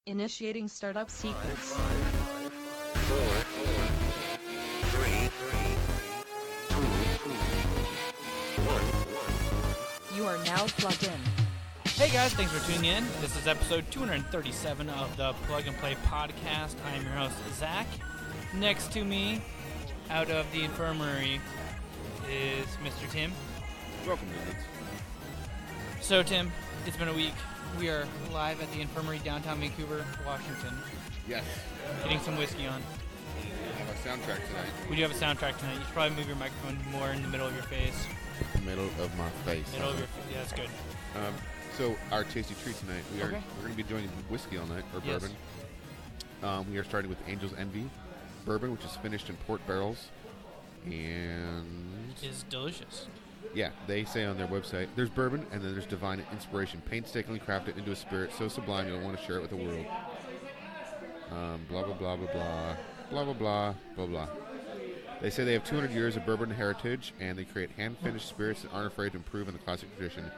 Initiating startup sequence. 5, 4, 3, 2, 1. You are now plugged in. Hey guys, thanks for tuning in. This is episode 237 of the Plug and Play podcast. I am your host, Zach. Next to me, out of the infirmary, is Mr. Tim. Welcome, dudes. So, Tim, it's been a week. We are live at the infirmary downtown Vancouver, Washington, Yes, getting some whiskey on. we have a soundtrack tonight. We do have a soundtrack tonight. You should probably move your microphone more in the middle of your face. Middle of my face. Middle of your yeah, that's good. So our tasty treat tonight, we're Okay. going to be doing whiskey all night, or Yes. bourbon. We are starting with Angel's Envy bourbon, which is finished in port barrels, and It's delicious. yeah, they say on their website, there's bourbon and then there's divine inspiration, painstakingly crafted into a spirit so sublime you'll want to share it with the world. Blah blah blah blah blah blah blah blah blah blah. They say they have 200 years of bourbon heritage, and they create hand-finished spirits that aren't afraid to improve on the classic tradition.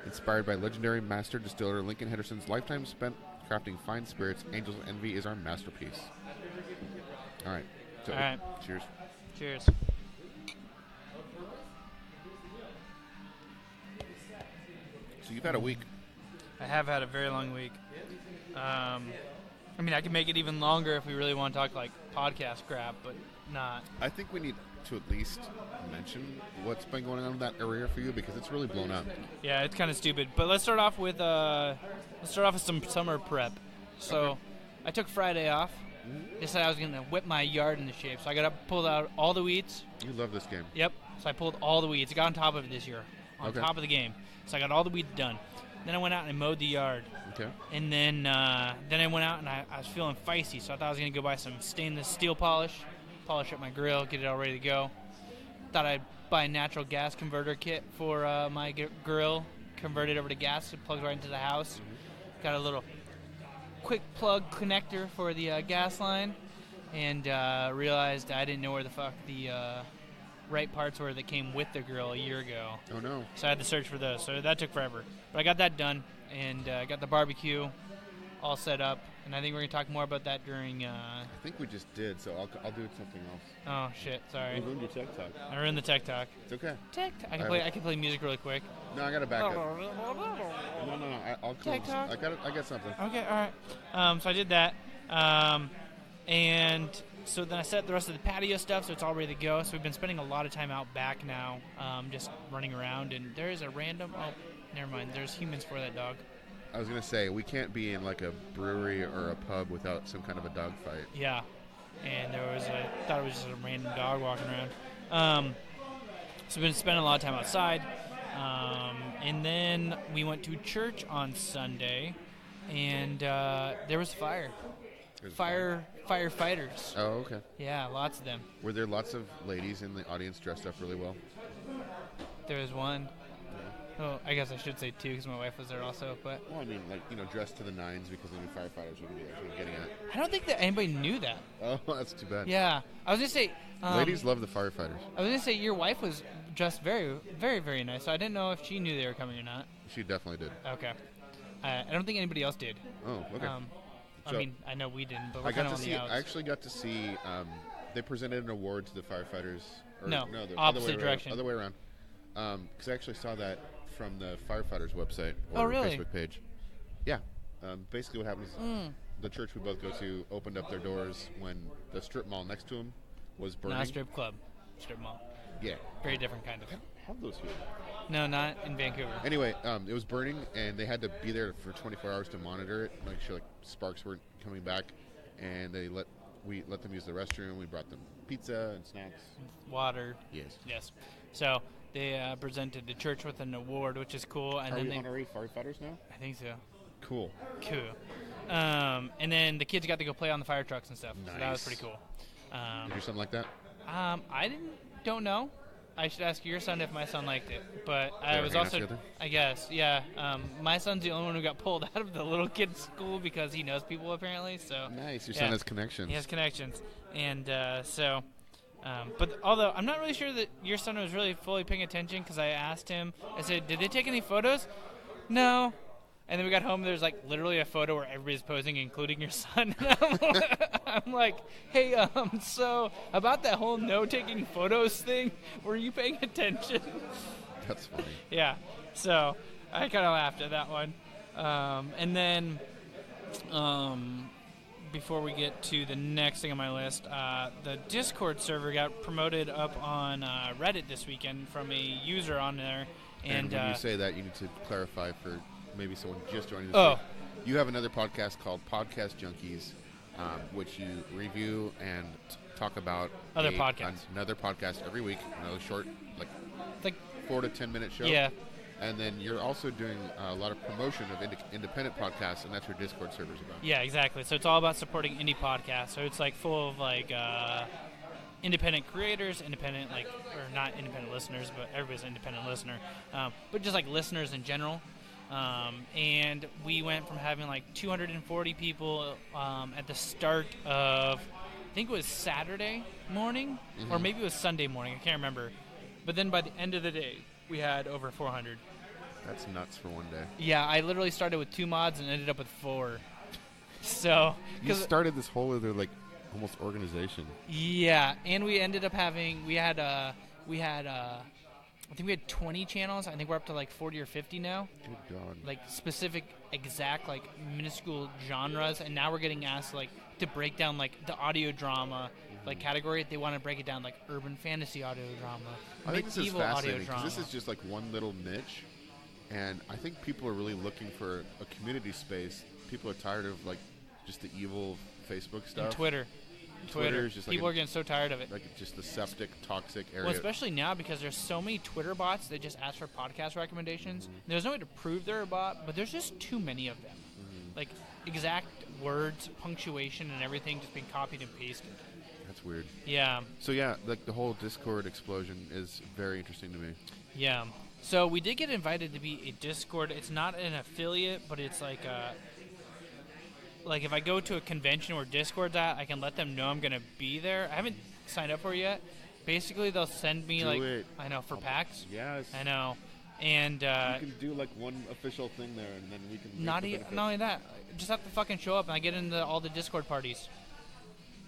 Inspired by legendary master distiller Lincoln Henderson's lifetime spent crafting fine spirits, Angel's Envy is our masterpiece. All right. So, All right. cheers. Cheers. So you've had a week. I have had a very long week. I mean, I can make it even longer if we really want to talk like podcast crap, but not. I think we need to at least mention what's been going on in that area for you, because it's really blown up. Yeah, it's kind of stupid. But let's start off with some summer prep. So, Okay. I took Friday off. Decided I was gonna whip my yard into shape. So I got up, pulled out all the weeds. You love this game. Yep. So I pulled all the weeds. I got on top of it this year, on Okay. top of the game. So I got all the weeds done. Then I went out and mowed the yard. Okay. And then I went out and I was feeling feisty, so I thought I was going to go buy some stainless steel polish up my grill, get it all ready to go. Thought I'd buy a natural gas converter kit for my grill, convert it over to gas, it plugs right into the house. Got a little quick plug connector for the gas line, and realized I didn't know where the fuck the right parts were that came with the grill a year ago. Oh no. So I had to search for those. So that took forever. But I got that done, and got the barbecue all set up. And I think we're going to talk more about that during... I think we just did, so I'll do something else. Oh, shit. Sorry. You ruined your tech talk. I ruined the tech talk. It's okay. Tech talk. I can play music really quick. No, I got to back up. Oh. No. I'll Tech close. talk? I got something. Okay, all right. So I did that. And so then I set up the rest of the patio stuff, so it's all ready to go. So we've been spending a lot of time out back now, just running around. And there is a random... Oh, never mind. There's humans for that dog. I was gonna say, we can't be in like a brewery or a pub without some kind of a dog fight. Yeah, and thought it was just a random dog walking around. So we've been spending a lot of time outside, and then we went to church on Sunday, and there was fire. Firefighters. Oh, okay. Yeah, lots of them. Were there lots of ladies in the audience dressed up really well? There was one. Oh, I guess I should say two because my wife was there also, but Well, I mean, like, dressed to the nines, because then firefighters would be actually getting at. I don't think that anybody knew that. Oh, that's too bad. Yeah, I was gonna say. Ladies love the firefighters. I was gonna say your wife was dressed very, very, very nice. So I didn't know if she knew they were coming or not. She definitely did. Okay. I don't think anybody else did. Oh, okay. I So- mean, I know we didn't, but we're I kind got of to on the see. outs. I actually got to see. They presented an award to the firefighters. No, the opposite direction. Other way around. Because I actually saw that from the firefighters' website Oh, or really? Facebook page. Yeah. Basically, what happens? The church we both go to opened up their doors when the strip mall next to them was burning. Not a strip club, strip mall. Yeah. Very different kind of. Have those here. No, not in Vancouver. Anyway, it was burning, and they had to be there for 24 hours to monitor it, make sure like sparks weren't coming back. And we let them use the restroom. We brought them pizza and snacks. Water. Yes. Yes. So they presented the church with an award, which is cool. And Are then we they, honorary firefighters now? I think so. Cool. Cool. And then the kids got to go play on the fire trucks and stuff. So that was Nice. pretty cool. Did you do something like that? I don't know. I should ask your son if my son liked it. But They I were was hanging out also, together? I guess, yeah. My son's the only one who got pulled out of the little kids' school because he knows people apparently. So Nice. Your yeah. son has connections. He has connections, and so. But although I'm not really sure that your son was really fully paying attention, because I asked him, I said, "Did they take any photos?" No. And then we got home. There's like literally a photo where everybody's posing, including your son. I'm like, hey, so about that whole no taking photos thing, were you paying attention? That's funny. Yeah. So I kind of laughed at that one. And then before we get to the next thing on my list, the Discord server got promoted up on Reddit this weekend from a user on there. And when you say that, you need to clarify for maybe someone just joining this. Oh. Week. You have another podcast called Podcast Junkies, which you review and talk about Other podcasts. Another podcast every week, another short, like 4 to 10 minute show. Yeah. And then you're also doing a lot of promotion of independent podcasts, and that's what Discord server's about. Yeah, exactly. So it's all about supporting indie podcasts. So it's like full of like independent creators, independent or not independent listeners, but everybody's an independent listener. But just like listeners in general. And we went from having like 240 people at the start of, I think it was Saturday morning, or maybe it was Sunday morning. I can't remember. But then by the end of the day, we had over 400. That's nuts for one day. Yeah, I literally started with 2 mods and ended up with 4. So you started this whole other almost organization. Yeah, and we ended up having I think we had 20 channels. I think we're up to like 40 or 50 now. Good God. Like specific, exact, like minuscule genres, and now we're getting asked to break down like the audio drama category. They want to break it down like urban fantasy audio drama, I think this is medieval audio fascinating drama. because this is just like one little niche, and I think people are really looking for a community space. People are tired of just the evil Facebook stuff. And Twitter Is just people are getting so tired of it. Like just the septic, toxic area. Well, especially now because there's so many Twitter bots that just ask for podcast recommendations. There's no way to prove they're a bot, but there's just too many of them. Like exact words, punctuation, and everything just being copied and pasted. That's weird. Yeah. So yeah, the whole Discord explosion is very interesting to me. Yeah. So we did get invited to be a Discord. It's not an affiliate, but it's like if I go to a convention where Discord's at, I can let them know I'm going to be there. I haven't signed up for it yet. Basically, they'll send me I know, for PAX. Yes. I know. And you can do one official thing there, and then we can. Not only that, just have to fucking show up, and I get into all the Discord parties.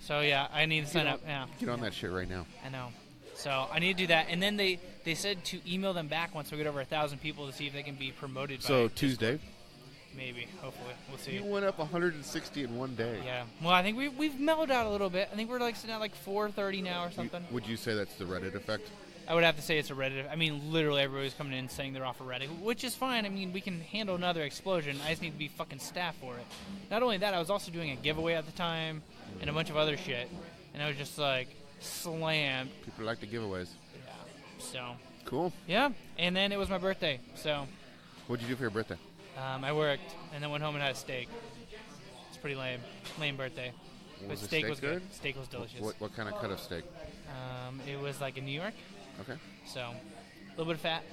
So yeah, I need to sign up. Yeah. Get on that shit right now. I know. So I need to do that, and then they said to email them back once we get over 1,000 people to see if they can be promoted. So by Tuesday. Maybe, hopefully, we'll see. You went up 160 in one day. Yeah. Well, I think we've mellowed out a little bit. I think we're sitting at 430 now or something. Would you say that's the Reddit effect? I would have to say it's a Reddit. I mean, literally everybody's coming in saying they're off of Reddit, which is fine. I mean, we can handle another explosion. I just need to be fucking staffed for it. Not only that, I was also doing a giveaway at the time and a bunch of other shit, and I was just slammed. People like the giveaways. Yeah. So. Cool. Yeah, and then it was my birthday. So. What'd you do for your birthday? I worked and then went home and had a steak. It's pretty lame. Lame birthday. But steak was good. Steak was delicious. What kind of cut of steak? It was in New York. Okay. So, a little bit of fat,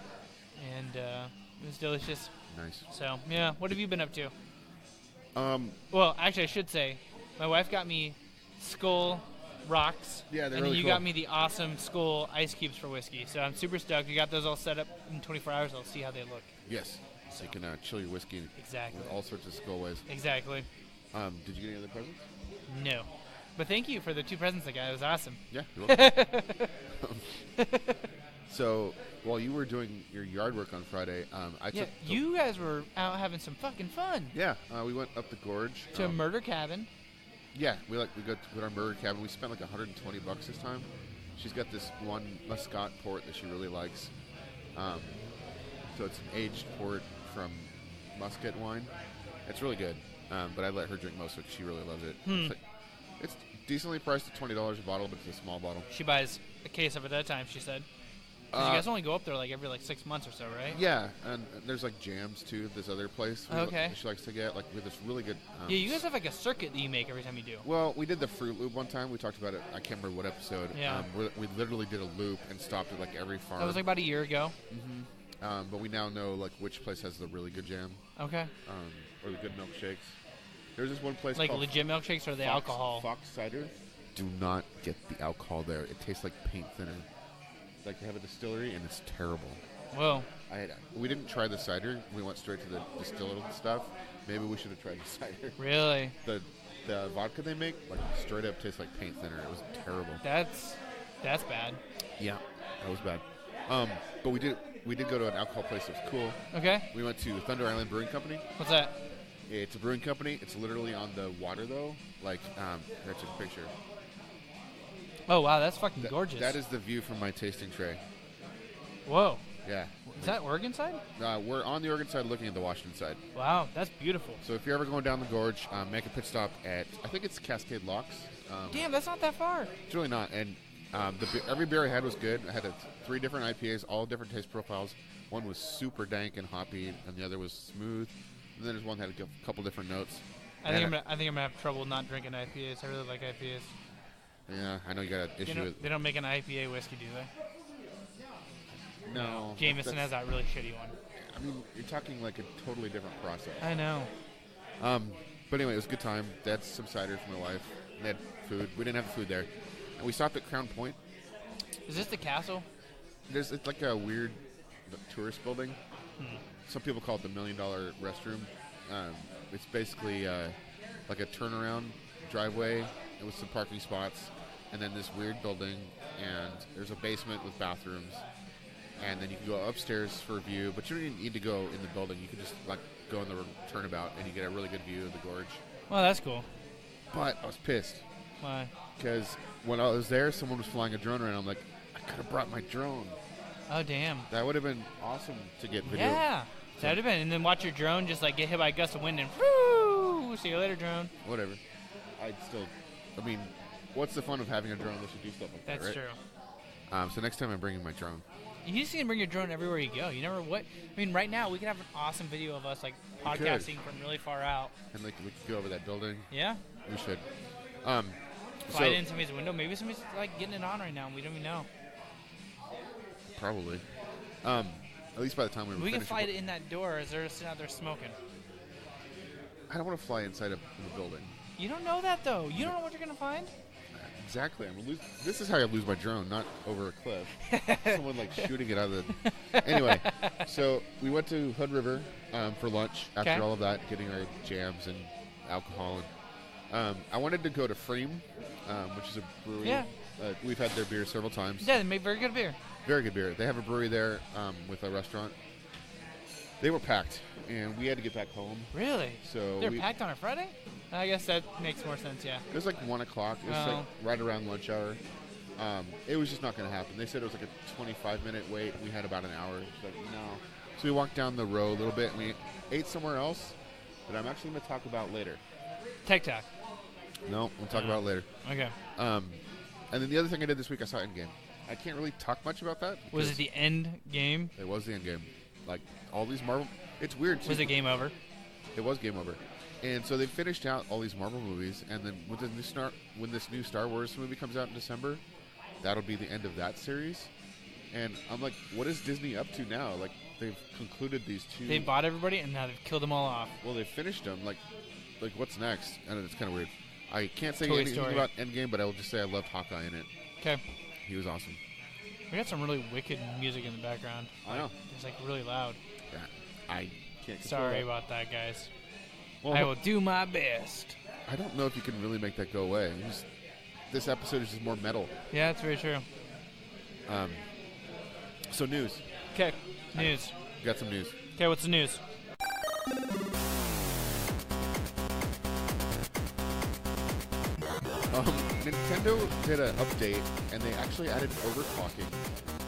and it was delicious. Nice. So, yeah. What have you been up to? Well, actually, I should say, my wife got me Skull rocks. Yeah, they're and then really you cool. got me the awesome Skull ice cubes for whiskey. So I'm super stoked. We got those all set up in 24 hours. I'll see how they look. Yes. So you can chill your whiskey. Exactly. With all sorts of skullways. Exactly. Did you get any other presents? No. But thank you for the 2 presents I got. It was awesome. Yeah, you're welcome. So, while you were doing your yard work on Friday, you guys were out having some fucking fun. Yeah, we went up the gorge. To a murder cabin. Yeah, we got to our murder cabin. We spent $120 this time. She's got this one Muscat port that she really likes. So it's an aged port from Muscat wine. It's really good, but I let her drink most of it. She really loves it. It's decently priced at $20 a bottle, but it's a small bottle. She buys a case of it at a time, she said. 'Cause you guys only go up there every 6 months or so, right? Yeah, and there's jams too. This other place she likes to get with this really good. Yeah, you guys have a circuit that you make every time you do. Well, we did the Fruit Loop one time. We talked about it. I can't remember what episode. Yeah. We literally did a loop and stopped at every farm. That was about a year ago. Mm-hmm. But we now know which place has the really good jam. Okay. Or the good milkshakes. There's this one place called legit milkshakes or the alcohol. Fox Cider. Do not get the alcohol there. It tastes like paint thinner. They have a distillery and it's terrible. Whoa. We didn't try the cider. We went straight to the distilled stuff. Maybe we should have tried the cider. Really? The vodka they make, like, straight up tastes like paint thinner. It was terrible. That's bad. Yeah, that was bad. But we did go to an alcohol place that was cool. Okay. We went to Thunder Island Brewing Company. What's that? It's a brewing company. It's literally on the water, though. Like, here, take a picture. Oh, wow, that's fucking gorgeous. That is the view from my tasting tray. Whoa. Yeah. Is that Oregon side? We're on the Oregon side looking at the Washington side. Wow, that's beautiful. So if you're ever going down the gorge, make a pit stop at, I think it's Cascade Locks. Damn, that's not that far. It's really not. And every beer I had was good. I had 3 different IPAs, all different taste profiles. One was super dank and hoppy, and the other was smooth. And then there's one that had a couple different notes. I think I'm gonna have trouble not drinking IPAs. I really like IPAs. Yeah, I know you got an issue with. They don't make an IPA whiskey, do they? No. Jameson has that really shitty one. I mean, you're talking like a totally different process. I know. But anyway, it was a good time. They had some cider for my wife. They had food. We didn't have the food there. And we stopped at Crown Point. Is this the castle? It's like a weird tourist building. Some people call it the $1 Million Restroom. It's basically like a turnaround driveway with some parking spots, and then this weird building, and there's a basement with bathrooms, and then you can go upstairs for a view, but you don't even need to go in the building. You can just like go in the turnabout, and you get a really good view of the gorge. Well, that's cool. But I was pissed. Why? Because when I was there, someone was flying a drone around. I'm like, I could have brought my drone. Oh, damn. That would have been awesome to get video. Yeah. That would have been. And then watch your drone just like get hit by a gust of wind and whoo! See you later, drone. Whatever. I mean, what's the fun of having a drone unless you do stuff like that, That's right? true. So next time I'm bringing my drone. You just need to bring your drone everywhere you go. You never what? I mean, right now we could have an awesome video of us like podcasting from really far out. And like we could go over that building. Yeah. We should. Fly it in somebody's window. Maybe somebody's like getting it on right now and we don't even know. Probably. At least by the time we We can finish fly it in that door as they're sitting out there smoking. I don't want to fly inside of the building. You don't know that though. You don't know what you're gonna find. Exactly. This is how I lose my drone, not over a cliff. Someone like shooting it out of the. Anyway, so we went to Hood River for lunch. After all of that, getting our jams and alcohol, and I wanted to go to Freem, which is a brewery. Yeah. We've had their beer several times. Yeah, they make very good beer. Very good beer. They have a brewery there with a restaurant. They were packed, and we had to get back home. Really? So they're packed on a Friday? I guess that makes more sense, yeah. It was like 1 o'clock. It was like right around lunch hour. It was just not going to happen. They said it was like a 25-minute wait. We had about an hour. It's like, no. So we walked down the road a little bit, and we ate somewhere else that I'm actually going to talk about later. Tech Talk. No, we'll talk about it later. Okay. And then the other thing I did this week, I saw Endgame. I can't really talk much about that. Was it the end game? It was the end game. Like, all these Marvel... It's weird, too. Was it game over? It was game over. And so they finished out all these Marvel movies, and then when this new Star Wars movie comes out in December, that'll be the end of that series. And I'm like, what is Disney up to now? Like, they've concluded these two... They bought everybody, and now they've killed them all off. Well, they finished them. Like what's next? I know, it's kind of weird. I can't say Toy anything Story. about Endgame, but I will just say I loved Hawkeye in it. Okay. He was awesome. We got some really wicked music in the background. I know. It's like really loud. Yeah, I can't control Sorry that. about that, guys. Well, I will do my best. I don't know if you can really make that go away. This episode is just more metal. Yeah, that's very true. So news. Okay, news. Got some news. Okay, what's the news? Nintendo did an update, and they actually added overclocking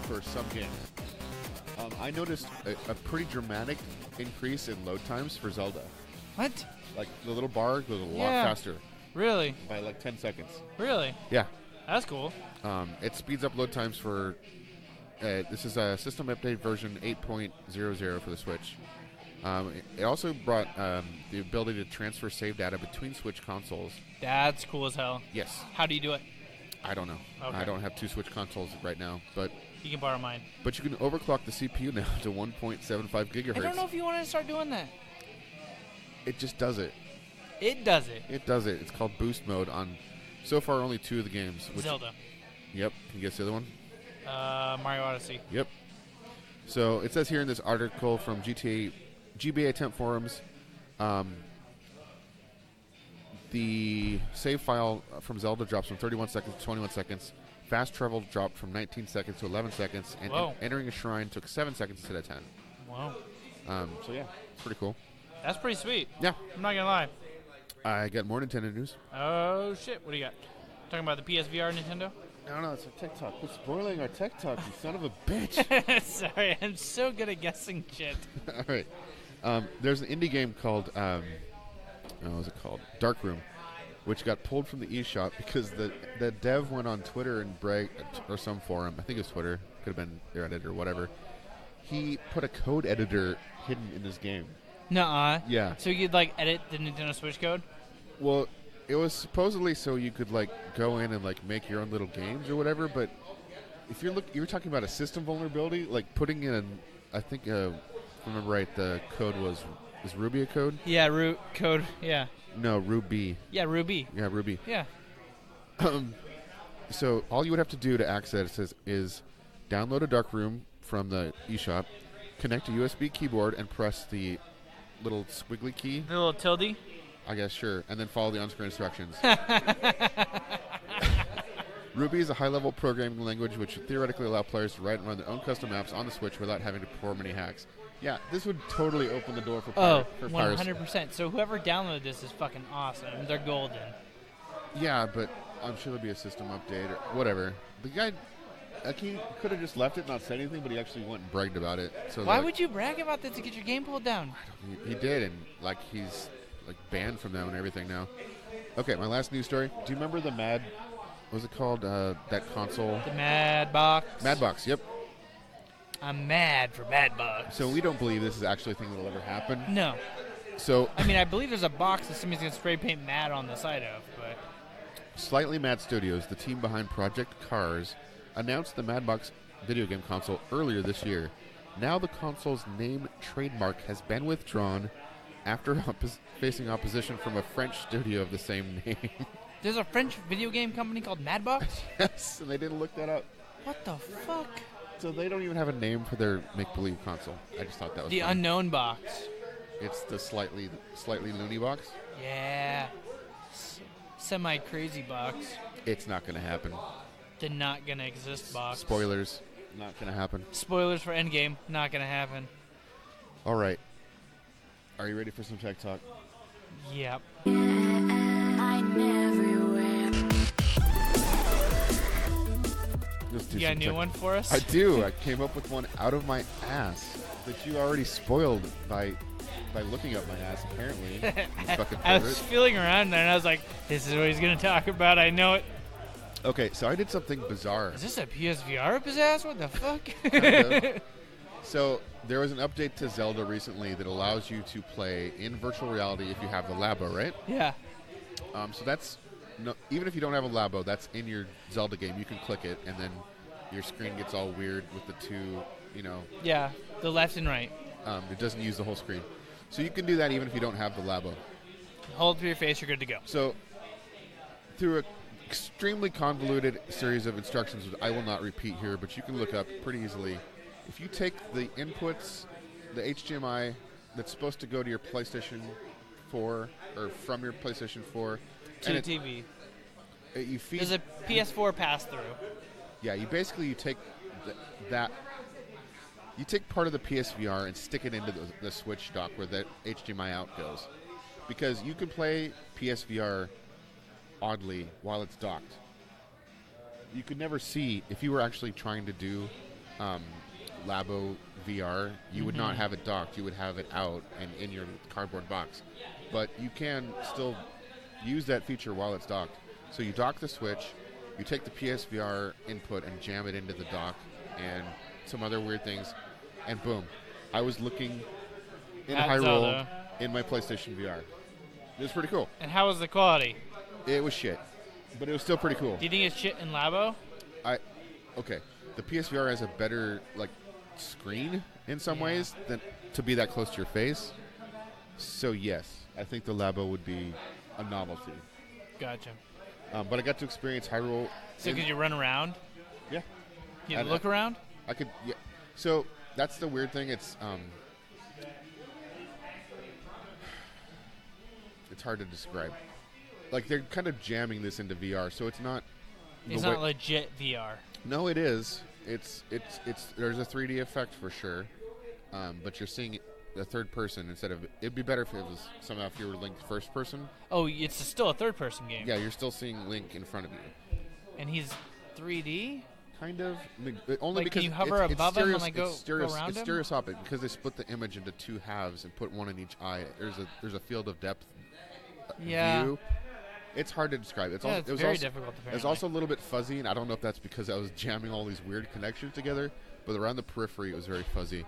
for some games. I noticed a pretty dramatic increase in load times for Zelda. What? Like, the little bar goes a lot faster. Really? By like 10 seconds. Really? Yeah. That's cool. It speeds up load times for... this is a system update version 8.00 for the Switch. It also brought the ability to transfer save data between Switch consoles. That's cool as hell. Yes. How do you do it? I don't know. Okay. I don't have 2 Switch consoles right now, but... You can borrow mine. But you can overclock the CPU now to 1.75 gigahertz. I don't know if you want to start doing that. It just does it. It does it. It does it. It's called boost mode on, so far, only 2 of the games. Zelda. Yep. Can you guess the other one? Mario Odyssey. Yep. So it says here in this article from GBA Temp Forums, the save file from Zelda drops from 31 seconds to 21 seconds. Fast travel dropped from 19 seconds to 11 seconds, and Whoa. entering a shrine took 7 seconds instead of 10. Wow. So yeah, it's pretty cool. That's pretty sweet. Yeah. I'm not gonna lie. I got more Nintendo news. Oh shit! What do you got? Talking about the PSVR Nintendo? No, it's a tech talk. Quit spoiling our tech talk, you son of a bitch. Sorry, I'm so good at guessing shit. All right. There's an indie game called, what was it called? Darkroom, which got pulled from the eShop because the dev went on Twitter and bragged, or some forum, I think it was Twitter, could have been their editor or whatever. He put a code editor hidden in his game. Nuh-uh. Yeah. So you'd like edit the Nintendo Switch code? Well, it was supposedly so you could like go in and like make your own little games or whatever, but if you were talking about a system vulnerability, like putting in, I think, if I remember right, the code is Ruby a code? Yeah, root code. Yeah. No, Ruby. Yeah, Ruby. Yeah, Ruby. Yeah. So all you would have to do to access this is download a Darkroom from the eShop, connect a USB keyboard, and press the little squiggly key. The little tilde. I guess, sure, and then follow the on-screen instructions. Ruby is a high-level programming language which would theoretically allow players to write and run their own custom apps on the Switch without having to perform any hacks. Yeah, this would totally open the door for Oh, piracy. 100%. So whoever downloaded this is fucking awesome. They're golden. Yeah, but I'm sure there'll be a system update or whatever. The guy, he could have just left it, not said anything, but he actually went and bragged about it. So Why would you brag about this to get your game pulled down? he did, and like he's like banned from them and everything now. Okay, my last news story. Do you remember the what was it called? That console? The Mad Box. Madbox, yep. I'm mad for Mad Box. So we don't believe this is actually a thing that'll ever happen. No. So I mean, I believe there's a box that somebody's going to spray paint mad on the side of, but... Slightly Mad Studios, the team behind Project Cars, announced the Madbox video game console earlier this year. Now the console's name trademark has been withdrawn after facing opposition from a French studio of the same name. There's a French video game company called Mad Box? Yes, and they didn't look that up. What the fuck? So they don't even have a name for their make-believe console. I just thought that was The funny. Unknown Box. It's the slightly loony box. Yeah. Semi-crazy box. It's not going to happen. The not gonna exist box. Spoilers, not going to happen. Spoilers for Endgame. Not gonna happen. All right. Are you ready for some tech talk? Yep. Let's do You got a some new tech- one for us? I do. I came up with one out of my ass that you already spoiled by looking up my ass, apparently. You fucking I was pervert. feeling around there and I was like, this is what he's gonna talk about. I know it. Okay, so I did something bizarre. Is this a PSVR up his ass? What the fuck? Kind of. So there was an update to Zelda recently that allows you to play in virtual reality if you have the Labo, right? Yeah. So that's even if you don't have a Labo, that's in your Zelda game. You can click it, and then your screen gets all weird with the two, Yeah. The left and right. it doesn't use the whole screen. So you can do that even if you don't have the Labo. Hold to your face, you're good to go. So through an extremely convoluted series of instructions, which I will not repeat here, but you can look up pretty easily. If you take the inputs, the HDMI that's supposed to go to your PlayStation 4 or from your PlayStation 4 To and the TV. you feed. There's a PS4 pass-through. Yeah, you take that. You take part of the PSVR and stick it into the Switch dock where the HDMI out goes, because you can play PSVR oddly while it's docked. You could never see if you were actually trying to do Labo VR. You would not have it docked. You would have it out and in your cardboard box. But you can still use that feature while it's docked. So you dock the Switch, you take the PSVR input and jam it into the dock, and some other weird things, and boom. I was looking in At Hyrule Zelda. in my PlayStation VR. It was pretty cool. And how was the quality? It was shit, but it was still pretty cool. Do you think it's shit in Labo? Okay, the PSVR has a better screen in some ways than to be that close to your face. So yes, I think the Labo would be a novelty. Gotcha. But I got to experience Hyrule. So could you run around? Yeah. You And look around? I could. Yeah. So that's the weird thing. It's hard to describe. Like they're kind of jamming this into VR, so it's not. It's not legit VR. No, it is. It's there's a 3D effect for sure, but you're seeing the third person instead of. It'd be better if it was somehow if you were Link first person. Oh, it's still a third person game. Yeah, you're still seeing Link in front of you. And he's 3D. Kind of. Only like, because can you hover above him and go around it's him? stereoscopic because they split the image into two halves and put one in each eye. There's a field of depth view. It's hard to describe. It was very also difficult. Apparently. It's also a little bit fuzzy, and I don't know if that's because I was jamming all these weird connections together. But around the periphery, it was very fuzzy.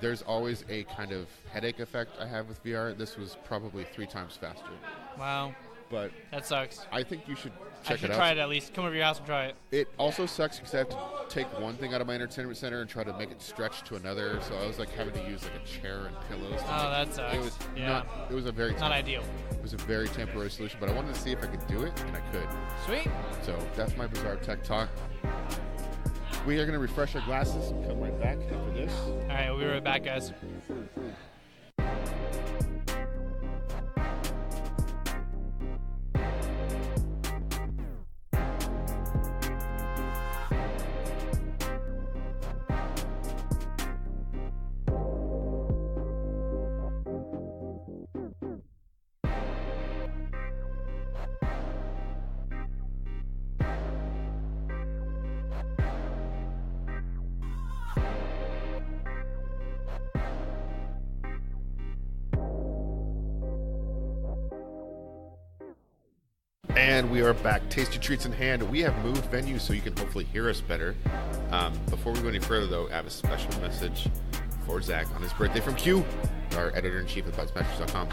There's always a kind of headache effect I have with VR. This was probably 3 times faster. Wow. But that sucks. I think you should check it out. I should try it at least. Come over to your house and try it. It also sucks because I have to take one thing out of my entertainment center and try to make it stretch to another. So I was like having to use like a chair and pillows. Oh, that sucks. It was it was a very not ideal. It was a very temporary solution, but I wanted to see if I could do it, and I could. Sweet. So that's my Bizarre Tech Talk. We are going to refresh our glasses and come right back after this. All right, we'll be right back, guys. And we are back. Tasty treats in hand. We have moved venues so you can hopefully hear us better. Before we go any further, though, I have a special message for Zach on his birthday from Q, our editor-in-chief at BudsMasters.com.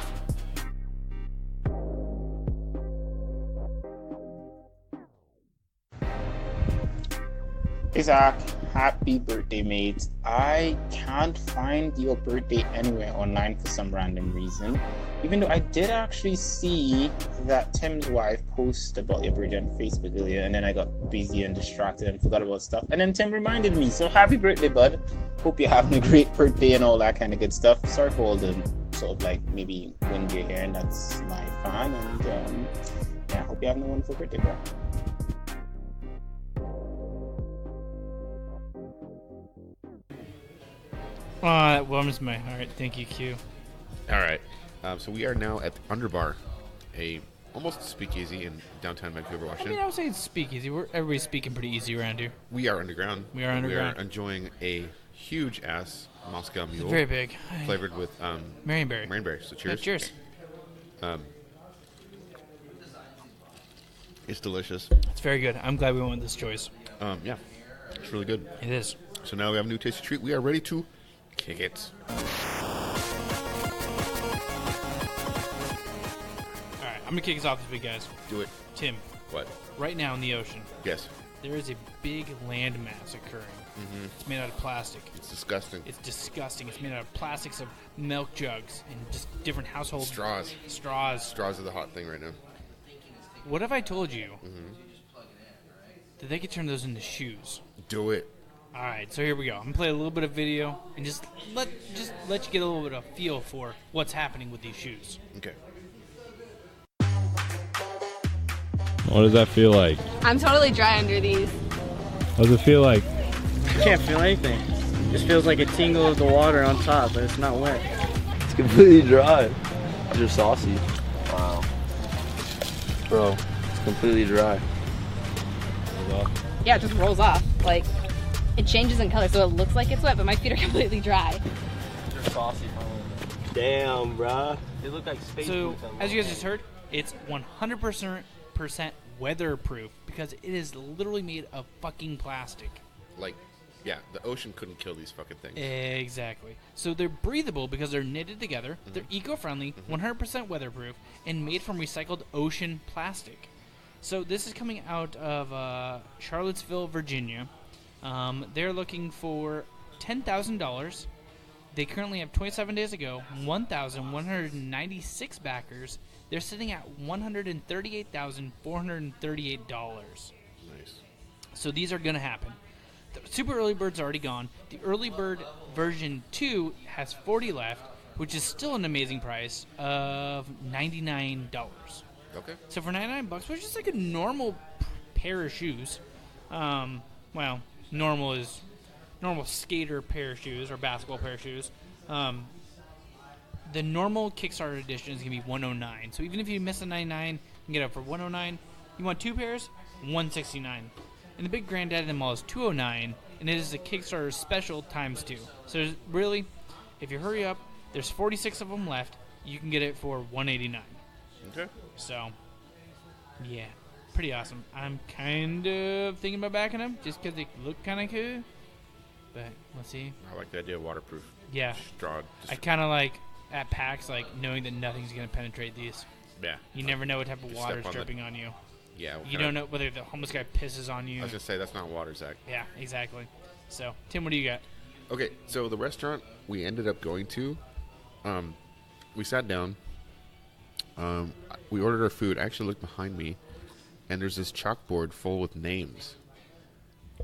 Hey Zach, happy birthday, mate. I can't find your birthday anywhere online for some random reason. Even though I did actually see that Tim's wife posted about your birthday on Facebook earlier, and then I got busy and distracted and forgot about stuff. And then Tim reminded me, so happy birthday, bud. Hope you're having a great birthday and all that kind of good stuff. Sorry for all the sort of like maybe wind you're hearing, that's my fan. And yeah, hope you're having a wonderful birthday, bro. Oh, that warms my heart. Thank you, Q. All right. So we are now at the Underbar, a almost speakeasy in downtown Vancouver, Washington. I mean, I would say it's speakeasy. Everybody's speaking pretty easy around here. We are underground. We are underground. We are enjoying a huge-ass Moscow Mule. It's very big. Flavored with Marionberry. Marionberry. So cheers. Yeah, cheers. It's delicious. It's very good. I'm glad we went with this choice. Yeah, it's really good. It is. So now we have a new tasty treat. We are ready to kick it. All right, I'm going to kick us off this week, guys. Do it. Tim. What? Right now in the ocean. Yes. There is a big landmass occurring. Mm-hmm. It's made out of plastic. It's disgusting. It's disgusting. It's made out of plastics of milk jugs and just different household straws. Straws are the hot thing right now. What if I told you that they could turn those into shoes? Do it. All right, so here we go. I'm gonna play a little bit of video and just let you get a little bit of feel for what's happening with these shoes. Okay. What does that feel like? I'm totally dry under these. What does it feel like? I can't feel anything. It just feels like a tingle of the water on top, but it's not wet. It's completely dry. These are saucy. Wow. Bro, it's completely dry. Yeah, it just rolls off. Like, it changes in color, so it looks like it's wet, but my feet are completely dry. They're saucy. Damn, bruh. They look like space So, boots. as you guys just heard, it's 100% weatherproof because it is literally made of fucking plastic. Like, yeah, the ocean couldn't kill these fucking things. Exactly. So they're breathable because they're knitted together. Mm-hmm. They're eco-friendly, 100% weatherproof, and made from recycled ocean plastic. So this is coming out of Charlottesville, Virginia. They're looking for $10,000. They currently have 27 days ago, 1,196 backers. They're sitting at $138,438. Nice. So these are going to happen. The Super Early Bird's already gone. The Early Bird version 2 has 40 left, which is still an amazing price of $99. Okay. So for $99, which is like a normal pair of shoes, well, normal skater pair of shoes or basketball pair of shoes. The normal Kickstarter edition is gonna be $109. So even if you miss the $99, you can get it for $109. You want 2 pairs, $169. And the big granddad of them all is $209, and it is a Kickstarter special times 2. So there's really, if you hurry up, there's 46 of them left. You can get it for $189. Okay. So, yeah, pretty awesome. I'm kind of thinking about backing them just because they look kind of cool. But let's see. I like the idea of waterproof. Yeah. Straw. I kind of like at PAX, like knowing that nothing's gonna penetrate these. Yeah. You never know what type of You water step is on dripping on you. Yeah. You don't know whether the homeless guy pisses on you. I was gonna say that's not water, Zach. Yeah, exactly. So, Tim, what do you got? Okay, so the restaurant we ended up going to, we sat down. We ordered our food. I actually looked behind me, and there's this chalkboard full with names.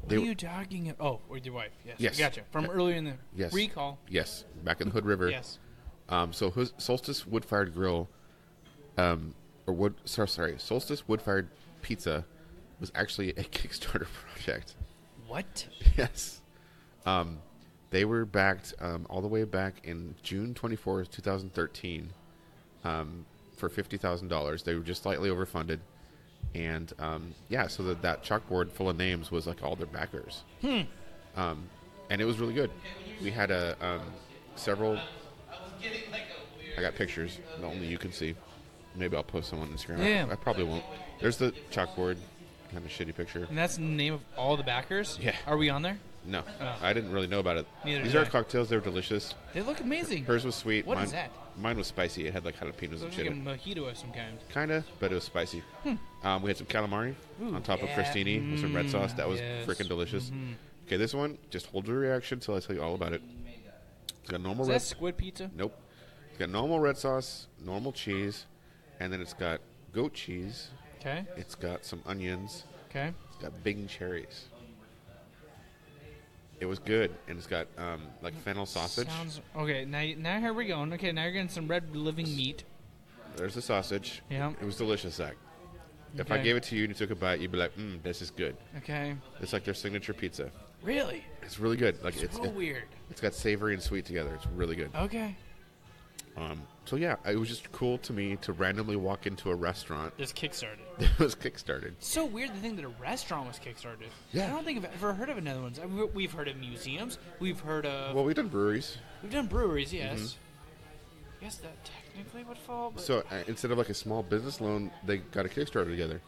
What are you talking about? Oh, with your wife. Yes. Yes. Gotcha. From earlier in the Yes. recall. Yes, back in the Hood River. Yes. So Solstice Wood-Fired Grill, Solstice Wood-Fired Pizza was actually a Kickstarter project. What? Yes. They were backed all the way back in June 24th, 2013 for $50,000. They were just slightly overfunded. And, so that chalkboard full of names was like all their backers. And it was really good. We had several... I got pictures that only you can see. Maybe I'll post them on Instagram. Yeah. I probably won't. There's the chalkboard. Kind of shitty picture. And that's the name of all the backers? Yeah. Are we on there? No. Oh. I didn't really know about it. Neither These did are I. cocktails. They're delicious. They look amazing. Hers was sweet. What mine, is that? Mine was spicy. It had like jalapenos and Looks shit. like a in it. mojito of some kind. Kinda, but it was spicy. We had some calamari Ooh, on top of yeah. crostini with some red sauce. That was Yes. freaking delicious. Okay, this one, just hold your reaction until I tell you all about it. It's got normal Is red. that squid pizza? Nope. It's got normal red sauce, normal cheese, and then it's got goat cheese. Okay. It's got some onions. Okay. It's got big cherries. It was good, and it's got like fennel sausage. Sounds okay. Now here we go. Okay, now you're getting some red living meat. There's the sausage. Yeah. It was delicious, Zach. If I Okay. gave it to you and you took a bite, you'd be like, this is good. Okay. It's like their signature pizza. It's It's really good. Like so weird. It's got savory and sweet together. It's really good. Okay. So yeah, it was just cool to me to randomly walk into a restaurant This kickstarted. that was kickstarted. So weird to think that a restaurant was kickstarted. Yeah. I don't think I've ever heard of another one. We've heard of museums. We've heard of. Well, we've done breweries. We've done breweries, yes. Yes, that technically would fall. But So instead of like a small business loan, they got a Kickstarter together.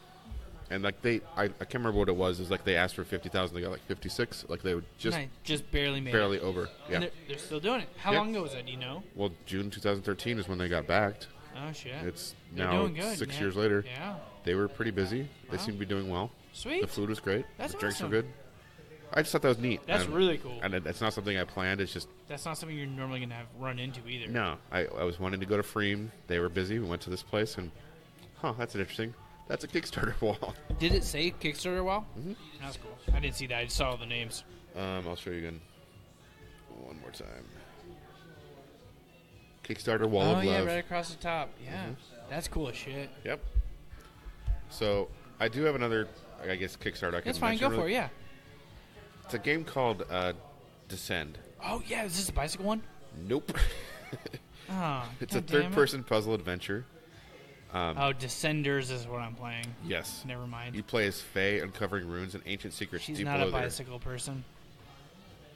And like I can't remember what it was. It was like they asked for 50,000, they got like 56. Like they would just barely made barely it. over. Yeah. And they're still doing it. How Yeah. long ago was that? Do you know? Well, June 2013 is when they got backed. Oh shit. It's They're now doing good, 6 yeah. years later. Yeah. They were pretty busy. They Wow. seemed to be doing well. Sweet. The food was great. That's the drinks awesome. were good. I just thought that was neat. That's really cool. And it's not something I planned. It's just That's not something you're normally gonna have run into either. no. I was wanting to go to Freem. They were busy. We went to this place and that's interesting. That's a Kickstarter wall. Did it say Kickstarter wall? That's cool. I didn't see that. I just saw all the names. I'll show you again. One more time. Kickstarter wall Oh of yeah, love. right across the top. Yeah, that's cool as shit. Yep. So I do have another, I guess, Kickstarter I can That's fine. mention Go for really- it. Yeah. It's a game called Descend. Oh yeah, is this a bicycle one? Nope. Oh, It's a God damn it. third-person puzzle adventure. Oh, Descenders is what I'm playing. Yes. Never mind. You play as Faye, uncovering runes and ancient secrets She's deep not below a there. bicycle person.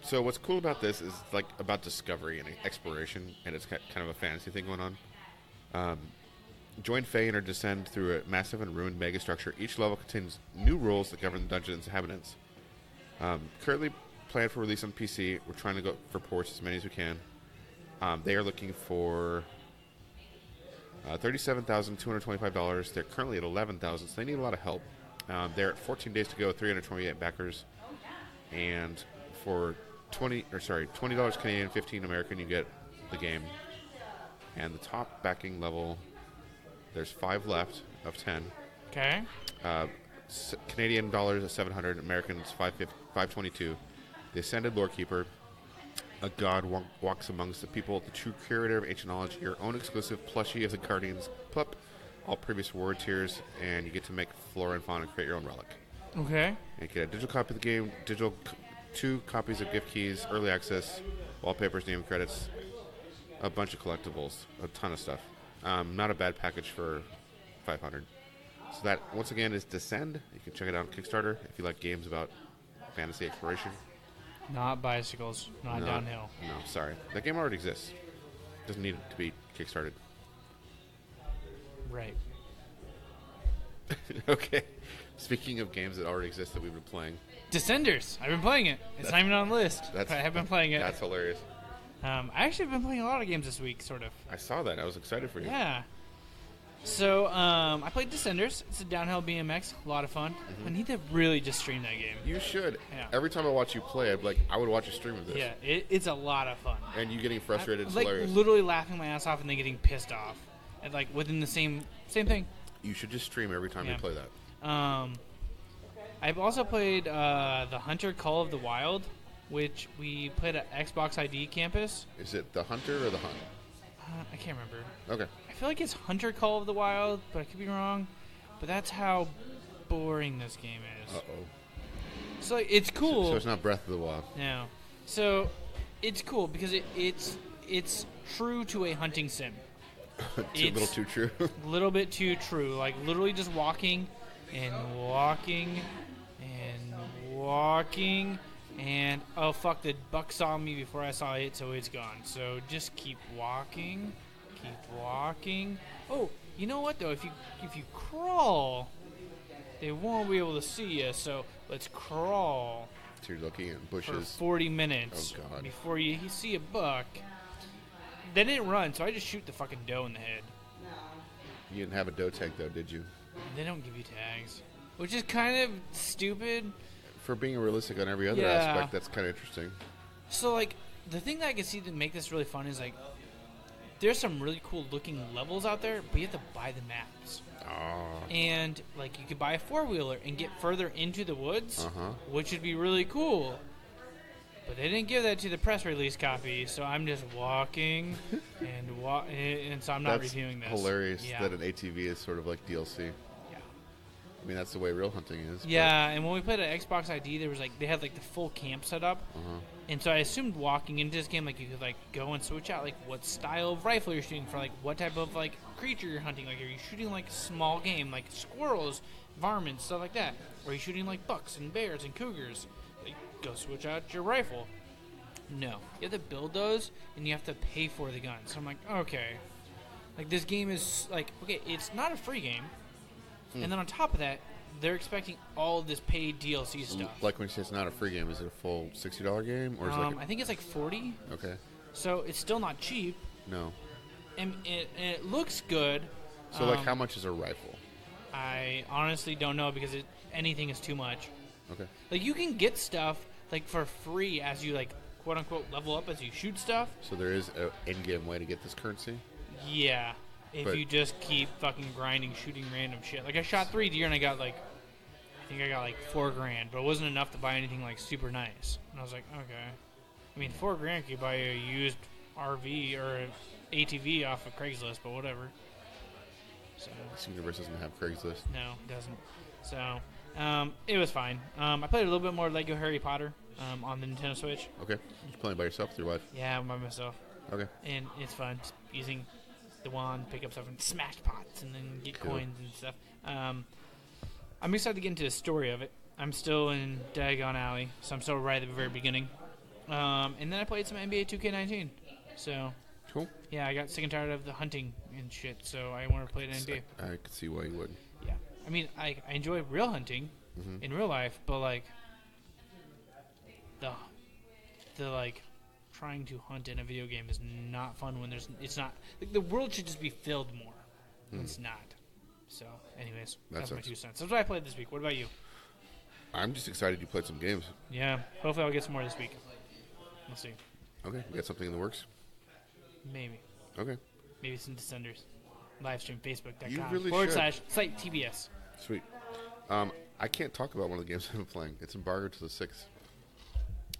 So what's cool about this is like about discovery and exploration, and it's kind of a fantasy thing going on. Join Faye in her descent through a massive and ruined megastructure. Each level contains new rules that govern the dungeon's inhabitants. Currently planned for release on PC. We're trying to go for ports as many as we can. They are looking for $37,225. They're currently at $11,000, so they need a lot of help. They're at 14 days to go, 328 backers, and for $20 Canadian, 15 American, you get the game. And the top backing level, there's 5 left of 10. Okay. Canadian dollars at 700, Americans 522. The Ascended Lorekeeper. A god walks amongst the people. The true curator of ancient knowledge. Your own exclusive plushie of the Guardian's pup. All previous reward tiers, and you get to make flora and fauna and create your own relic. Okay. And you get a digital copy of the game, 2 copies of gift keys, early access, wallpapers, name credits, a bunch of collectibles, a ton of stuff. Not a bad package for $500. So that, once again, is Descend. You can check it out on Kickstarter if you like games about fantasy exploration. Not bicycles, not downhill. No, sorry. That game already exists. Doesn't need to be kickstarted. Right. Okay. Speaking of games that already exist that we've been playing. Descenders. I've been playing it. It's not even on the list. But I have been playing it. That's hilarious. I actually have been playing a lot of games this week, sort of. I saw that. I was excited for you. Yeah. So, I played Descenders. It's a downhill BMX. A lot of fun. Mm-hmm. I need to really just stream that game. You should. Yeah. Every time I watch you play, I'm like, I would watch a stream of this. Yeah, it's a lot of fun. And you getting frustrated is like hilarious. literally laughing my ass off and then getting pissed off. And like within the same thing. You should just stream every time you play that. I've also played the Hunter Call of the Wild, which we played at Xbox ID campus. Is it the Hunter or the Hunt? I can't remember. Okay. I feel like it's Hunter Call of the Wild, but I could be wrong. But that's how boring this game is. Uh-oh. So it's cool. So it's not Breath of the Wild. No. So it's cool because it's true to a hunting sim. A little too true. A little bit too true. Like literally just walking and walking and walking and oh fuck, the buck saw me before I saw it, so it's gone. So just keep walking. Keep walking. Oh, you know what though? If you crawl, they won't be able to see you. So let's crawl. So you're looking at For bushes. 40 minutes before you see a buck. They didn't run, so I just shoot the fucking doe in the head. You didn't have a doe tag though, did you? They don't give you tags, which is kind of stupid. For being realistic on every other aspect, that's kind of interesting. So like the thing that I can see to make this really fun is like there's some really cool looking levels out there, but you have to buy the maps. Oh. And like you could buy a 4-wheeler and get further into the woods, which would be really cool. But they didn't give that to the press release copy, so I'm just walking and so I'm not reviewing this. Hilarious that an ATV is sort of like DLC. Yeah. I mean, that's the way real hunting is. Yeah, and when we played at Xbox ID, there was like they had like the full camp set up, and so I assumed walking into this game like you could like go and switch out like what style of rifle you're shooting for, like what type of like creature you're hunting. Like are you shooting like small game like squirrels, varmints, stuff like that, or are you shooting like bucks and bears and cougars? Go switch out your rifle. No, you have to build those and you have to pay for the guns. So I'm like, okay, like this game is like, okay, it's not a free game, and then on top of that, they're expecting all of this paid DLC stuff. Like when you say it's not a free game, is it a full $60 game or is it like I think it's like 40. Okay. So it's still not cheap. No. And it looks good. So like, how much is a rifle? I honestly don't know because anything is too much. Okay. Like you can get stuff like for free as you like quote unquote level up as you shoot stuff. So there is an in-game way to get this currency? Yeah. If you just keep fucking grinding, shooting random shit. Like I shot 3 deer and I got like $4,000, but it wasn't enough to buy anything like super nice. And I was like, okay. I mean, $4,000 could buy a used RV or an ATV off of Craigslist, but whatever. So This universe doesn't have Craigslist. no, it doesn't. So it was fine. I played a little bit more Lego Harry Potter on the Nintendo Switch. Okay. You're playing by yourself with your wife? Yeah, by myself. Okay. And it's fun. Just using the wand, pick up stuff, and smash pots, and then get coins and stuff. I'm excited to get into the story of it. I'm still in Dagon Alley, so I'm still right at the very beginning. And then I played some NBA 2K19. So cool. Yeah, I got sick and tired of the hunting and shit, so I want to play the NBA. I could see why you would. Yeah. I mean, I enjoy real hunting in real life, but like the like trying to hunt in a video game is not fun when it's not like the world should just be filled more. It's not. So, anyways, that's my 2 cents. That's what I played this week. What about you? I'm just excited you played some games. Yeah. Hopefully I'll get some more this week. We'll see. Okay. We got something in the works? Maybe. Okay. Maybe some Descenders. Livestream, Facebook.com You really /site TBS. Sweet. I can't talk about one of the games I've been playing. It's embargoed to the 6th.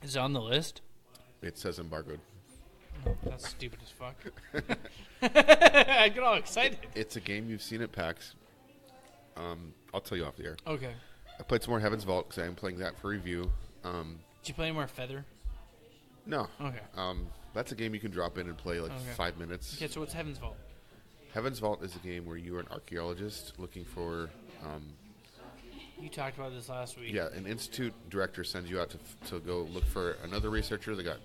Is it on the list? It says embargoed. Oh, that's stupid as fuck. I get all excited. It's a game you've seen at PAX. I'll tell you off the air. Okay. I played some more Heaven's Vault because I am playing that for review. Did you play any more Feather? No. Okay. That's a game you can drop in and play like 5 minutes. Okay, so what's Heaven's Vault? Heaven's Vault is a game where you are an archaeologist looking for... You talked about this last week. Yeah, an institute director sends you out to go look for another researcher that got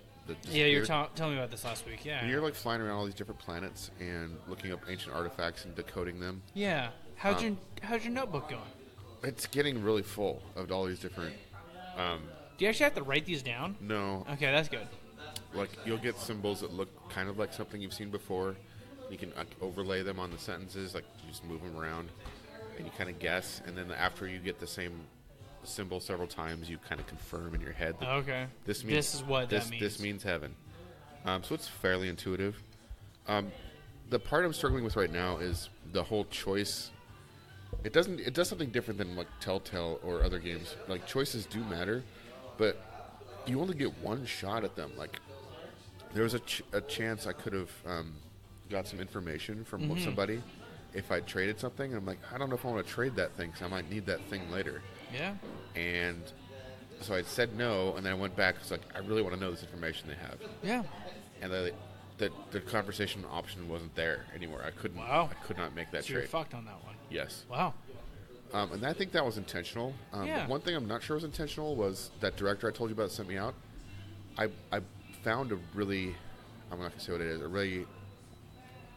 Yeah, you were telling me about this last week. Yeah. And you're like flying around all these different planets and looking up ancient artifacts and decoding them. Yeah. How's your notebook going? It's getting really full of all these different... Do you actually have to write these down? No. Okay, that's good. Like, you'll get symbols that look kind of like something you've seen before. You can overlay them on the sentences, like you just move them around, and you kind of guess. And then after you get the same symbol several times, you kind of confirm in your head that this is what that means. This means heaven. So it's fairly intuitive. The part I'm struggling with right now is the whole choice. It does something different than like Telltale or other games. Like, choices do matter, but you only get one shot at them. Like, there was a chance I could have got some information from somebody if I traded something. And I'm like, I don't know if I want to trade that thing because I might need that thing later. Yeah. And so I said no, and then I went back. It's like, I really want to know this information they have. Yeah. And the conversation option wasn't there anymore. I couldn't. Wow. I could not make that so trade. You're fucked on that one. Yes. Wow. And I think that was intentional. Yeah. One thing I'm not sure was intentional was that director I told you about that sent me out. I found a really, I'm not gonna say what it is, a really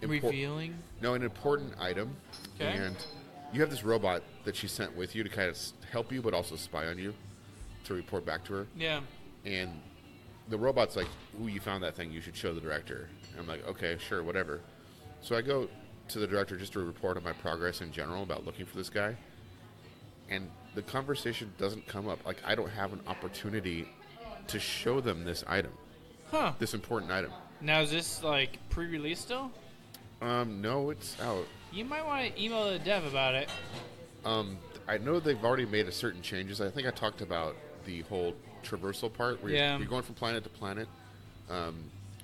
revealing. No, an important item. Okay. And you have this robot that she sent with you to kind of help you, but also spy on you, to report back to her. Yeah. And the robot's like, "Ooh, you found that thing. You should show the director." And I'm like, "Okay, sure, whatever." So I go to the director just to report on my progress in general about looking for this guy. And the conversation doesn't come up. Like, I don't have an opportunity to show them this item. Huh. This important item. Now, is this, like, pre-release still? No, it's out. You might want to email the dev about it. I know they've already made a certain changes. I think I talked about the whole traversal part where you're going from planet to planet.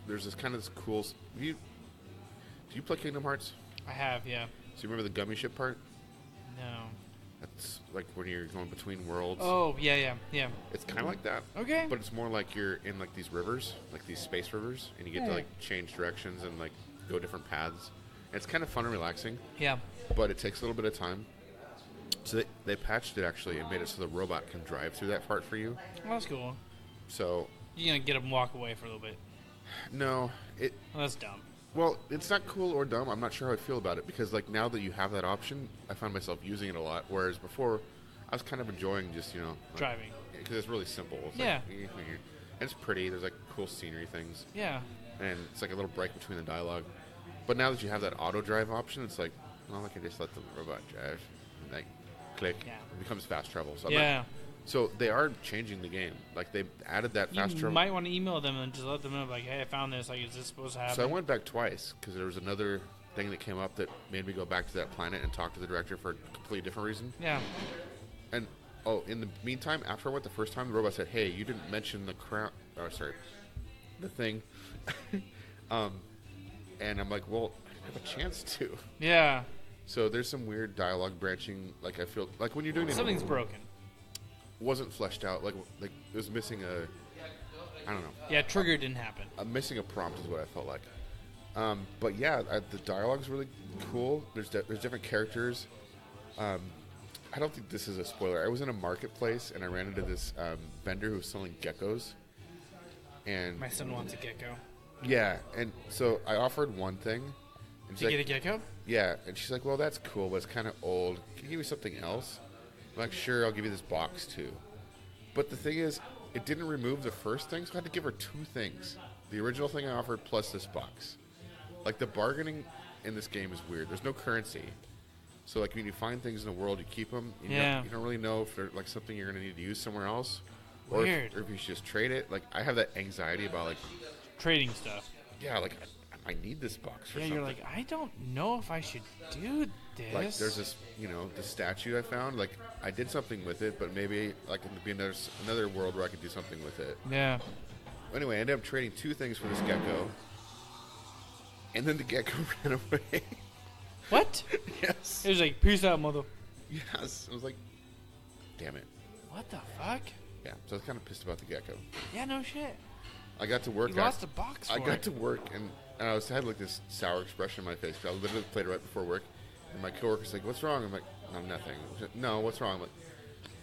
There's this kind of this cool... Do you play Kingdom Hearts? I have, yeah. So you remember the gummy ship part? No. That's like when you're going between worlds. Oh, yeah. It's kind of like that. Okay. But it's more like you're in like these rivers, like these space rivers, and you get to like change directions and like go different paths. And it's kind of fun and relaxing. Yeah. But it takes a little bit of time. So they patched it actually and made it so the robot can drive through that part for you. Oh, that's cool. So you're gonna get him walk away for a little bit. No, well, that's dumb. Well, it's not cool or dumb. I'm not sure how I feel about it because, like, now that you have that option, I find myself using it a lot. Whereas before, I was kind of enjoying just, like, driving because it's really simple. It's yeah, like, and it's pretty. There's like cool scenery things. Yeah, and it's like a little break between the dialogue. But now that you have that auto drive option, it's like, well, I can just let the robot drive, and like, click, it becomes fast travel. So So they are changing the game. Like, they added that fast travel. You might want to email them and just let them know, like, hey, I found this. Like, is this supposed to happen? So I went back twice because there was another thing that came up that made me go back to that planet and talk to the director for a completely different reason. Yeah. And, in the meantime, after I went the first time, the robot said, hey, you didn't mention the crown. Oh, sorry. The thing. And I'm like, well, I have a chance to. Yeah. So there's some weird dialogue branching. Like, I feel like when you're doing something's broken. Wasn't fleshed out. Like it was missing a. I don't know. Yeah, trigger didn't happen. Missing a prompt is what I felt like. But yeah, the dialogue's really cool. There's different characters. I don't think this is a spoiler. I was in a marketplace and I ran into this vendor who was selling geckos. And my son wants a gecko. Yeah, and so I offered one thing. And Did you get a gecko? Yeah, and she's like, well, that's cool, but it's kind of old. Can you give me something else? I'm like, sure, I'll give you this box too. But the thing is, it didn't remove the first thing, so I had to give her two things. The original thing I offered plus this box. Like, the bargaining in this game is weird. There's no currency. So, like, when you find things in the world, you keep them. You don't really know if they're, like, something you're going to need to use somewhere else. Weird. Or if you should just trade it. Like, I have that anxiety about, like... trading stuff. Yeah, like, I'm I need this box for Yeah, something. you're like, I don't know if I should do this. Like, there's this, the statue I found. Like, I did something with it, but maybe like it could be another world where I could do something with it. Yeah. Anyway, I ended up trading 2 things for this gecko, and then the gecko ran away. What? Yes. It was like, peace out, mother. Yes. I was like, damn it. What the fuck? Yeah. So I was kind of pissed about the gecko. Yeah, no shit. I got to work. You lost a box for I got it. to work, and I had like this sour expression on my face. I literally played it right before work, and my coworker's like, "What's wrong?" I'm like, "No, nothing." No, what's wrong? I'm like,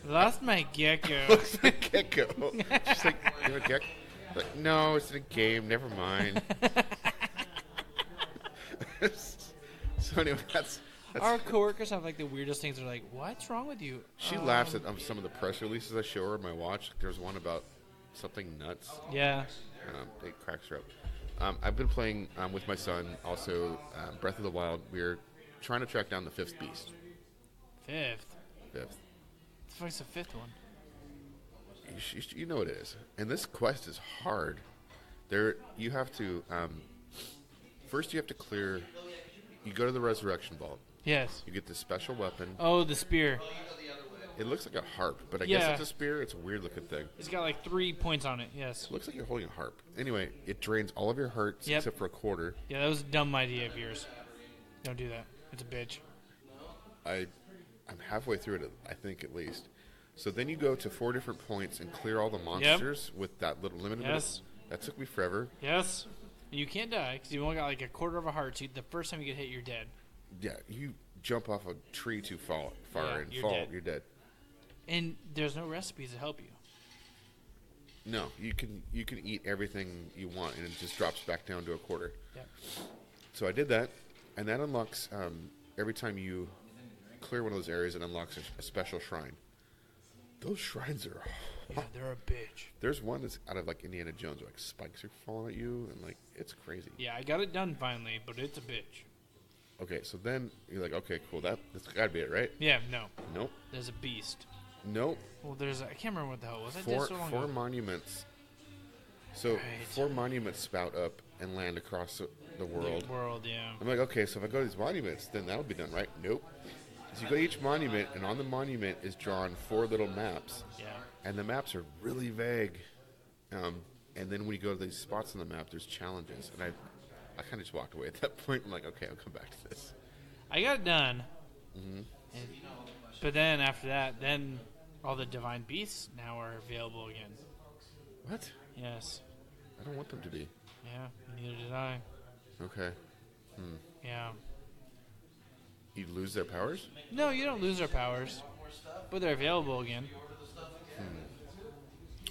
Lost my gecko. "Lost my gecko." She's like, "You have a gecko?" I'm like, "No, it's in a game. Never mind." So anyway, that's Our coworkers have like the weirdest things. They're like, "What's wrong with you?" She laughs at some of the press releases I show her on my watch. There's one about something nuts. Yeah. It cracks her up. I've been playing with my son also Breath of the Wild. We're trying to track down the 5th beast. Fifth. Fifth. What the fuck's the 5th one? You know what it is. And this quest is hard. You have to first you have to clear. You go to the resurrection vault. Yes. You get this special weapon. Oh, the spear. It looks like a harp, but I guess it's a spear. It's a weird looking thing. It's got like 3 points on it. Yes. It looks like you're holding a harp. Anyway, it drains all of your hearts except for a quarter. Yeah, that was a dumb idea of yours. Don't do that. It's a bitch. I'm halfway through it, I think, at least. So then you go to 4 different points and clear all the monsters with that little limited. Yes. That took me forever. Yes. You can't die because you've only got like a quarter of a heart. So the first time you get hit, you're dead. Yeah, you jump off a tree too far and you're fall, dead. you're dead. And there's no recipes to help you. No, you can eat everything you want, and it just drops back down to a quarter. Yeah. So I did that, and that unlocks every time you clear one of those areas, it unlocks a special shrine. Those shrines are. Yeah, they're a bitch. There's one that's out of like Indiana Jones, where, like spikes are falling at you, and like it's crazy. Yeah, I got it done finally, but it's a bitch. Okay, so then you're like, okay, cool, that's gotta be it, right? Yeah, no. Nope. There's a beast. Nope. Well, I can't remember what the hell it was. I did Four so long ago. monuments. So 4 monuments spout up and land across the world. The world, yeah. I'm like, okay, so if I go to these monuments, then that'll be done, right? Nope. So you go to each monument, and on the monument is drawn 4 little maps. Yeah. And the maps are really vague. And then when you go to these spots on the map, there's challenges. And I kind of just walked away at that point. I'm like, okay, I'll come back to this. I got it done. Mm-hmm. But then after that, then all the divine beasts now are available again. What? Yes. I don't want them to be. Yeah, neither did I. Okay. Yeah. You lose their powers? No, you don't lose their powers. But they're available again.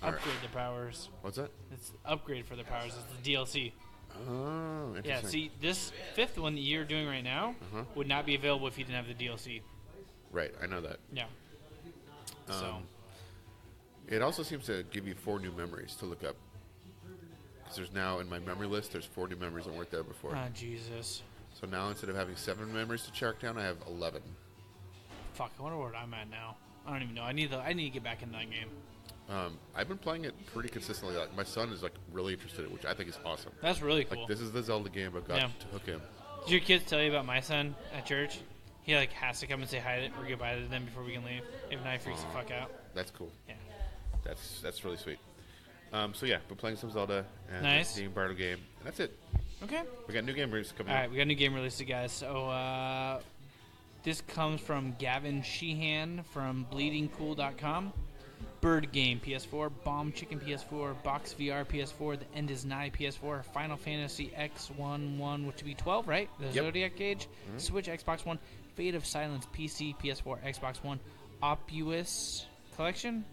Upgrade the powers. What's that? It's upgrade for the powers. It's the DLC. Oh, interesting. Yeah, see, this 5th one that you're doing right now would not be available if you didn't have the DLC. Right, I know that. Yeah. So. It also seems to give you 4 new memories to look up. Because there's now, in my memory list, there's 4 new memories that weren't there before. Oh, Jesus. So now instead of having 7 memories to track down, I have 11. Fuck, I wonder where I'm at now. I don't even know. I need to get back in that game. I've been playing it pretty consistently. Like, my son is like really interested in it, which I think is awesome. That's really cool. Like, this is the Zelda game I've got to hook him. Did your kids tell you about my son at church? He like has to come and say hi to, or goodbye to them before we can leave. If not, he freaks the fuck out. That's cool. Yeah. That's really sweet. So yeah, been playing some Zelda and nice. the Bardo game. And that's it. Okay. We got new game releases coming All right, we got a new game released, guys. So this comes from Gavin Sheehan from BleedingCool.com. Bird Game PS4, Bomb Chicken PS4, Box VR PS4, The End Is Nigh PS4, Final Fantasy X11, which would be 12, right? The Zodiac Gauge, Switch, Xbox One, Fate of Silence PC, PS4, Xbox One, Opus Collection.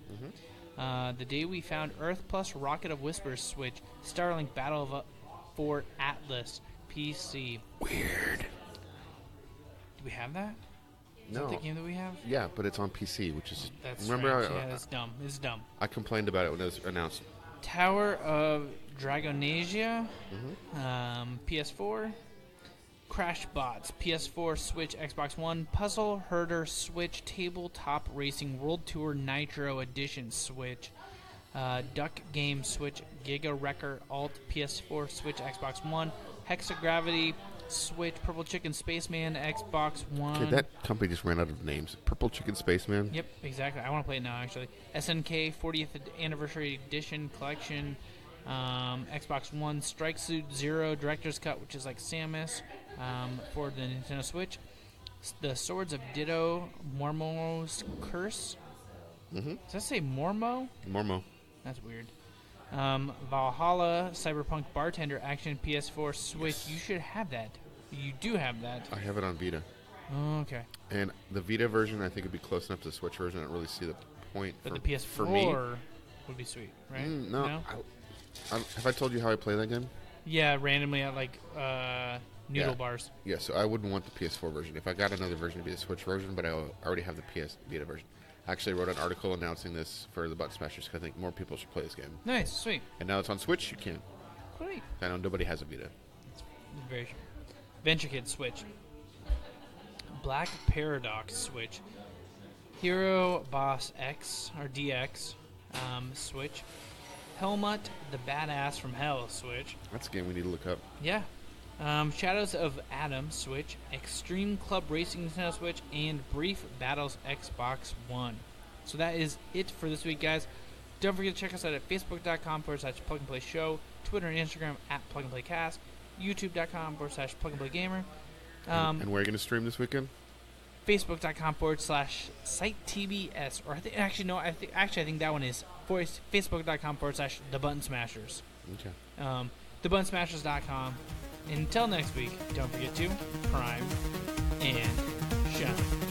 The Day We Found Earth plus Rocket of Whispers Switch, Starlink Battle for Atlas PC. Weird. Do we have that? Is No. that the game that we have? Yeah, but it's on PC, which is. That's remember? strange. Yeah, that's dumb. It's dumb. I complained about it when it was announced. Tower of Dragonasia, PS4. Crash Bots, PS4, Switch, Xbox One. Puzzle Herder Switch, Tabletop Racing World Tour Nitro Edition Switch. Duck Game Switch, Giga Wrecker Alt, PS4, Switch, Xbox One. Hexagravity, Switch, Purple Chicken Spaceman, Xbox One. Okay, that company just ran out of names. Purple Chicken Spaceman. Yep, exactly. I want to play it now, actually. SNK 40th Anniversary Edition Collection. Xbox One, Strike Suit Zero Director's Cut, which is like Samus for the Nintendo Switch. The Swords of Ditto, Mormo's Curse. Mm-hmm. Does that say Mormo? Mormo. That's weird. Valhalla, Cyberpunk Bartender Action, PS4, Switch. You should have that. You do have that. I have it on Vita. Oh, okay. And the Vita version, I think, would be close enough to the Switch version. I don't really see the point. But for, the PS4 for me. would be sweet, right? No. Have I told you how I play that game? Yeah, randomly at like noodle bars. Yeah, so I wouldn't want the PS4 version. If I got another version, it'd be the Switch version, but I already have the PS Vita version. I actually wrote an article announcing this for the Button Smashers because I think more people should play this game. Nice, sweet. And now it's on Switch, you can. Great. I know nobody has a Vita. It's very true. Venture Kid Switch. Black Paradox Switch. Hero Boss X, or DX, Switch. Helmut the Badass from Hell Switch. That's a game we need to look up. Yeah. Shadows of Adam Switch, Extreme Club Racing Nintendo Switch, and Brief Battles Xbox One. So that is it for this week, guys. Don't forget to check us out at facebook.com/plug-and-play show, Twitter and Instagram at plug-and-play-cast, youtube.com/plug-and-play-gamer. And where are you going to stream this weekend? Facebook.com/SiteTBS, or I think that one is Facebook.com/The Button Smashers. Okay. TheButtonSmashers.com. Until next week, don't forget to prime and shine.